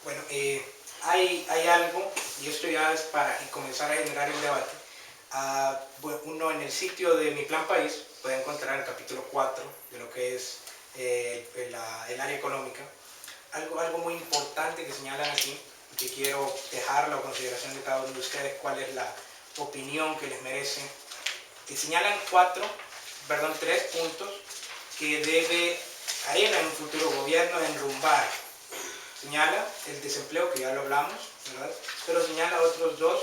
Bueno, hay algo, y esto ya es para comenzar a generar el debate. Bueno, uno en el sitio de Mi Plan País puede encontrar el capítulo 4 de lo que es el área económica. Algo muy importante que señalan aquí, que quiero dejar a la consideración de cada uno de ustedes, cuál es la opinión que les merece. Que señalan tres puntos que harían en un futuro gobierno enrumbar. Señala el desempleo, que ya lo hablamos, ¿verdad? Pero señala otros dos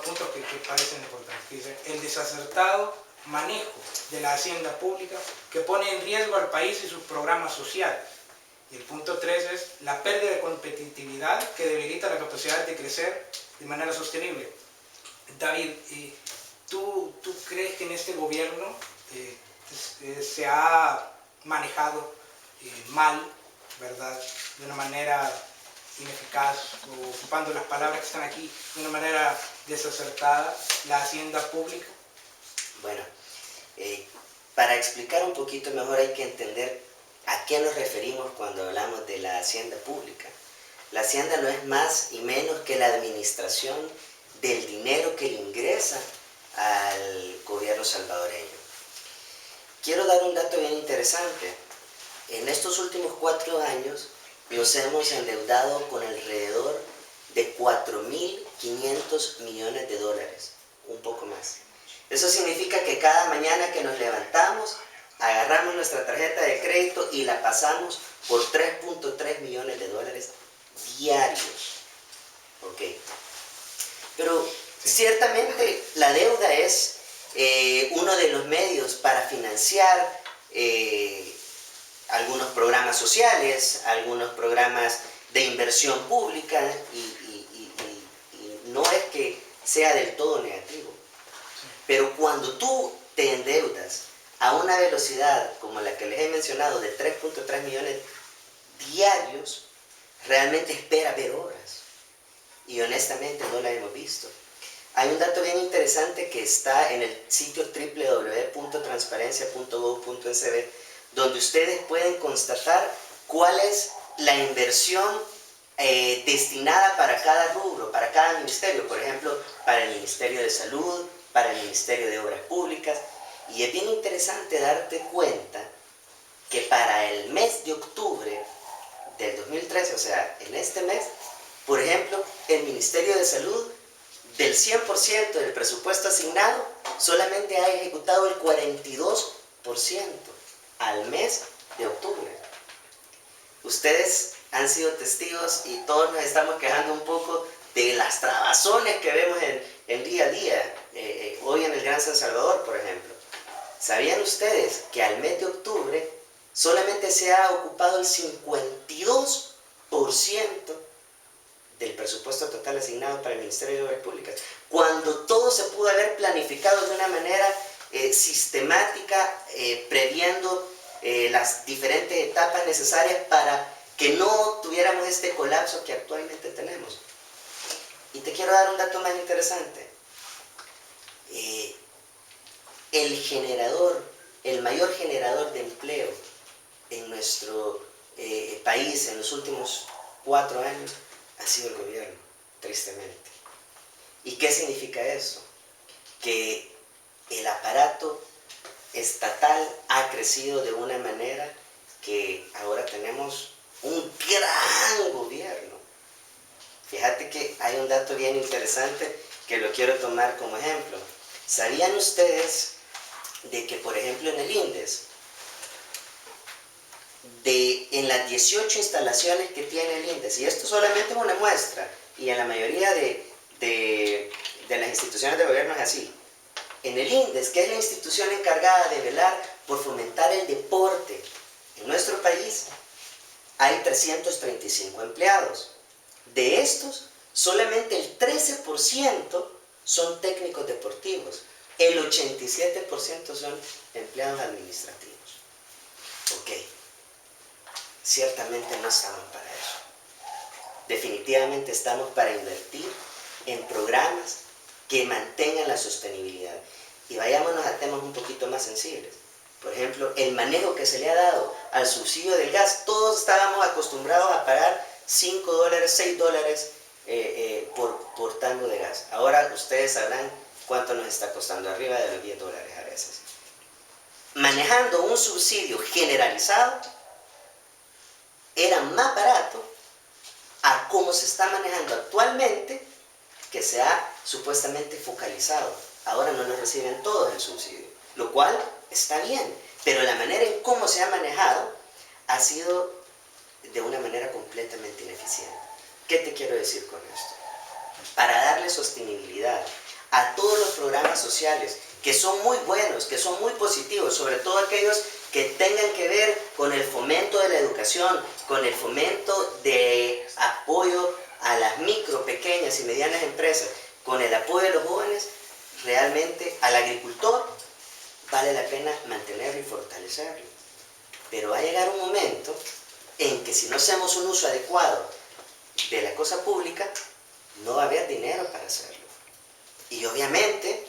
puntos que parecen importantes. Dice, el desacertado manejo de la hacienda pública que pone en riesgo al país y sus programas sociales. Y el punto 3 es la pérdida de competitividad que debilita la capacidad de crecer de manera sostenible. David, ¿tú crees que en este gobierno se ha manejado mal, ¿verdad? De una manera ineficaz, o ocupando las palabras que están aquí, de una manera desacertada, la hacienda pública? Bueno, para explicar un poquito mejor hay que entender a qué nos referimos cuando hablamos de la hacienda pública. La hacienda no es más y menos que la administración del dinero que le ingresa al gobierno salvadoreño. Quiero dar un dato bien interesante. En estos últimos 4 años nos hemos endeudado con alrededor de 4.500 millones de dólares, un poco más. Eso significa que cada mañana que nos levantamos, agarramos nuestra tarjeta de crédito y la pasamos por 3.3 millones de dólares diarios. ¿Ok? Pero ciertamente la deuda es uno de los medios para financiar algunos programas sociales, algunos programas de inversión pública y no es que sea del todo negativo. Pero cuando tú te endeudas a una velocidad como la que les he mencionado de 3.3 millones diarios, realmente espera ver obras. Y honestamente no la hemos visto. Hay un dato bien interesante que está en el sitio www.transparencia.gov.sb, donde ustedes pueden constatar cuál es la inversión destinada para cada rubro, para cada ministerio. Por ejemplo, para el Ministerio de Salud, para el Ministerio de Obras Públicas. Y es bien interesante darte cuenta que para el mes de octubre del 2013, o sea, en este mes, por ejemplo, el Ministerio de Salud, del 100% del presupuesto asignado, solamente ha ejecutado el 42% al mes de octubre. Ustedes han sido testigos y todos nos estamos quejando un poco de las trabazones que vemos en día a día, hoy en el Gran San Salvador, por ejemplo. ¿Sabían ustedes que al mes de octubre solamente se ha ocupado el 52% del presupuesto total asignado para el Ministerio de Obras Públicas, cuando todo se pudo haber planificado de una manera sistemática, previendo las diferentes etapas necesarias para que no tuviéramos este colapso que actualmente tenemos? Y te quiero dar un dato más interesante. El mayor generador de empleo en nuestro país en los últimos 4 años ha sido el gobierno, tristemente. ¿Y qué significa eso? Que el aparato estatal ha crecido de una manera que ahora tenemos un gran gobierno. Fíjate que hay un dato bien interesante que lo quiero tomar como ejemplo. ¿Sabían ustedes de que, por ejemplo, en el INDES, en las 18 instalaciones que tiene el INDES, y esto solamente es una muestra, y en la mayoría de las instituciones de gobierno es así, en el INDES, que es la institución encargada de velar por fomentar el deporte en nuestro país, hay 335 empleados. De estos, solamente el 13% son técnicos deportivos, el 87% son empleados administrativos. Ok, ciertamente no estamos para eso. Definitivamente estamos para invertir en programas que mantengan la sostenibilidad. Y vayámonos a temas un poquito más sensibles. Por ejemplo, el manejo que se le ha dado al subsidio del gas. Todos estábamos acostumbrados a pagar $5, $6 por tango de gas. Ahora ustedes sabrán cuánto nos está costando, arriba de los $10 a veces. Manejando un subsidio generalizado, era más barato a cómo se está manejando actualmente, que se ha supuestamente focalizado. Ahora no lo reciben todos el subsidio, lo cual está bien, pero la manera en cómo se ha manejado ha sido de una manera completamente ineficiente. ¿Qué te quiero decir con esto? Para darle sostenibilidad a todos los programas sociales que son muy buenos, que son muy positivos, sobre todo aquellos que tengan que ver con el fomento de la educación, con el fomento de apoyo a las micro, pequeñas y medianas empresas, con el apoyo de los jóvenes, realmente al agricultor vale la pena mantenerlo y fortalecerlo. Pero va a llegar un momento en que si no hacemos un uso adecuado de la cosa pública, no va a haber dinero para hacerlo. Y obviamente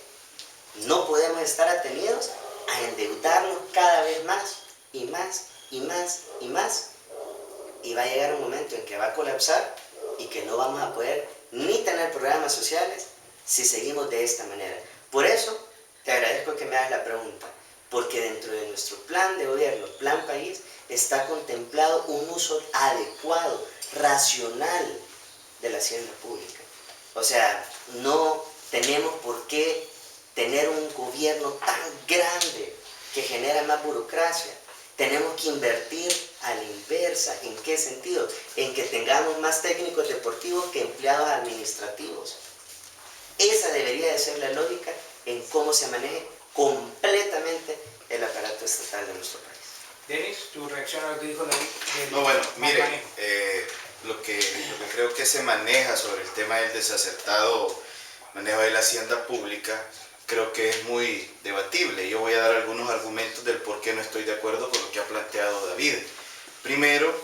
no podemos estar atenidos a endeudarnos cada vez más y más y más y más. Y va a llegar un momento en que va a colapsar y que no vamos a poder ni tener programas sociales si seguimos de esta manera. Por eso te agradezco que me hagas la pregunta, porque dentro de nuestro plan de gobierno, Plan País, está contemplado un uso adecuado, racional de la hacienda pública. O sea, no tenemos por qué tener un gobierno tan grande que genera más burocracia. Tenemos que invertir a la inversa. ¿En qué sentido? En que tengamos más técnicos deportivos que empleados administrativos. Esa debería de ser la lógica en cómo se maneje completamente el aparato estatal de nuestro país. Denis, tu reacción a lo que dijo David. No, bueno, mire, lo que creo que se maneja sobre el tema del desacertado manejo de la hacienda pública, creo que es muy debatible. Yo voy a dar algunos argumentos del por qué no estoy de acuerdo con lo que ha planteado David. Primero,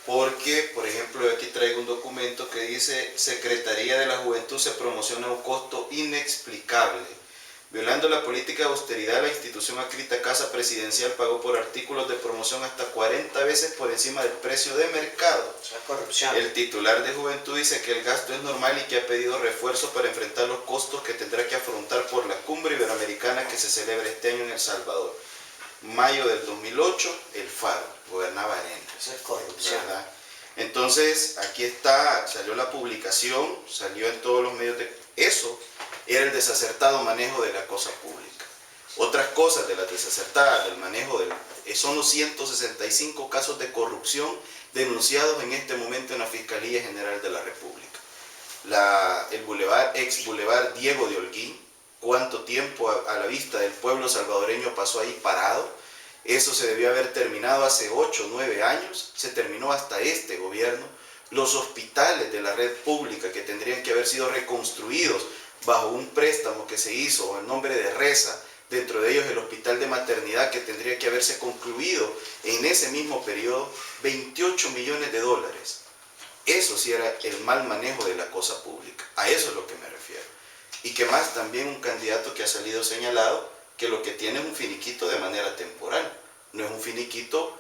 porque, por ejemplo, yo aquí traigo un documento que dice: Secretaría de la Juventud se promociona a un costo inexplicable. Violando la política de austeridad, la institución adscrita a Casa Presidencial pagó por artículos de promoción hasta 40 veces por encima del precio de mercado. Eso es corrupción. El titular de Juventud dice que el gasto es normal y que ha pedido refuerzos para enfrentar los costos que tendrá que afrontar por la cumbre iberoamericana que se celebra este año en El Salvador. Mayo del 2008, El Faro, gobernaba Arena. Eso es corrupción. ¿Verdad? Entonces, aquí está, salió la publicación, salió en todos los medios de... Eso era el desacertado manejo de la cosa pública. Otras cosas de las desacertadas del manejo son los 165 casos de corrupción denunciados en este momento en la Fiscalía General de la República. El ex Boulevard Diego de Holguín, cuánto tiempo a la vista del pueblo salvadoreño pasó ahí parado. Eso se debió haber terminado hace 8 o 9 años, se terminó hasta este gobierno. Los hospitales de la red pública que tendrían que haber sido reconstruidos bajo un préstamo que se hizo en nombre de Reza, dentro de ellos el hospital de maternidad que tendría que haberse concluido en ese mismo periodo, $28 millones. Eso sí era el mal manejo de la cosa pública, a eso es lo que me refiero. Y que más también un candidato que ha salido señalado que lo que tiene es un finiquito de manera temporal, no es un finiquito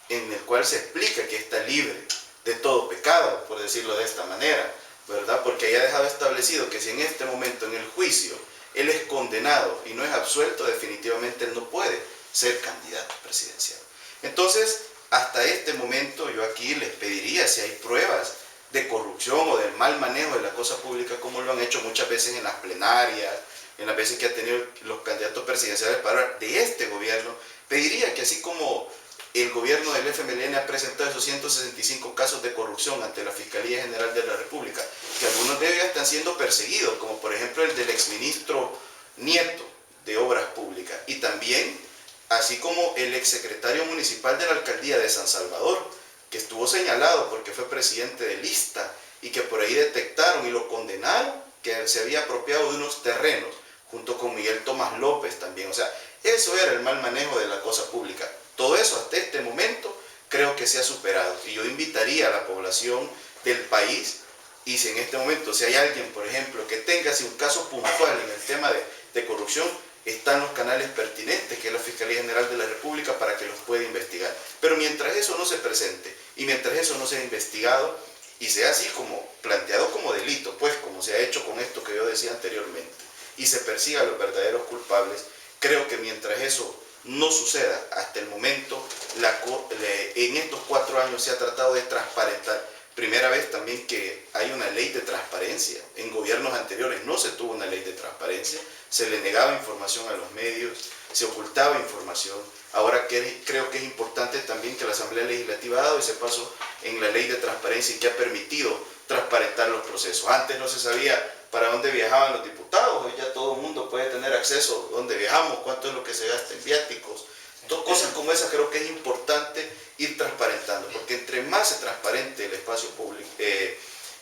en el cual se explica que está libre de todo pecado, por decirlo de esta manera, ¿verdad? Porque ya ha dejado establecido que si en este momento en el juicio él es condenado y no es absuelto, definitivamente él no puede ser candidato presidencial. Entonces, hasta este momento yo aquí les pediría, si hay pruebas de corrupción o del mal manejo de la cosa pública, como lo han hecho muchas veces en las plenarias, en las veces que han tenido los candidatos presidenciales para hablar de este gobierno, pediría que así como el gobierno del FMLN ha presentado esos 165 casos de corrupción ante la Fiscalía General de la República, que algunos de ellos están siendo perseguidos, como por ejemplo el del exministro Nieto de Obras Públicas, y también, así como el exsecretario municipal de la alcaldía de San Salvador, que estuvo señalado porque fue presidente de lista, y que por ahí detectaron y lo condenaron, que se había apropiado de unos terrenos, junto con Miguel Tomás López también. O sea, eso era el mal manejo de la cosa pública. Todo eso hasta este momento creo que se ha superado, y yo invitaría a la población del país, y si en este momento si hay alguien, por ejemplo, que tenga así un caso puntual en el tema de corrupción, están los canales pertinentes, que es la Fiscalía General de la República, para que los pueda investigar. Pero mientras eso no se presente y mientras eso no sea investigado y sea así como planteado como delito, pues como se ha hecho con esto que yo decía anteriormente, y se persiga a los verdaderos culpables, creo que mientras eso no suceda hasta el momento, en estos 4 años se ha tratado de transparentar. Primera vez también que hay una ley de transparencia. En gobiernos anteriores no se tuvo una ley de transparencia, se le negaba información a los medios, se ocultaba información. Ahora creo que es importante también que la Asamblea Legislativa ha dado ese paso en la ley de transparencia y que ha permitido transparentar los procesos. Antes no se sabía para dónde viajaban los diputados, hoy ya todo el mundo puede tener acceso a dónde viajamos, cuánto es lo que se gasta en viáticos. Cosas como esas creo que es importante ir transparentando, porque entre más se transparente el espacio público,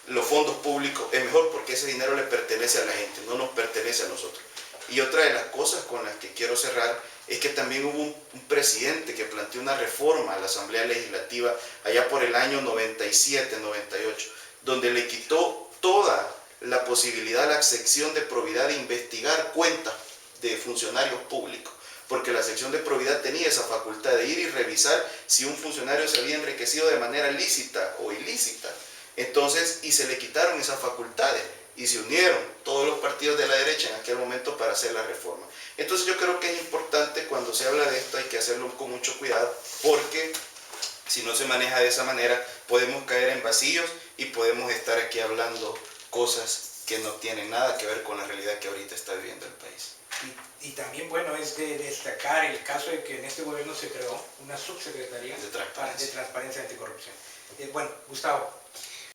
los fondos públicos, es mejor, porque ese dinero le pertenece a la gente, no nos pertenece a nosotros. Y otra de las cosas con las que quiero cerrar es que también hubo un presidente que planteó una reforma a la Asamblea Legislativa allá por el año 97, 98, donde le quitó toda la posibilidad a la sección de probidad de investigar cuentas de funcionarios públicos, porque la sección de probidad tenía esa facultad de ir y revisar si un funcionario se había enriquecido de manera lícita o ilícita. Entonces, y se le quitaron esas facultades y se unieron todos los partidos de la derecha en aquel momento para hacer la reforma. Entonces yo creo que es importante, cuando se habla de esto hay que hacerlo con mucho cuidado, porque si no se maneja de esa manera podemos caer en vacíos y podemos estar aquí hablando cosas que no tienen nada que ver con la realidad que ahorita está viviendo el país. Y también, bueno, es de destacar el caso de que en este gobierno se creó una subsecretaría De transparencia. de transparencia y anticorrupción. Bueno, Gustavo,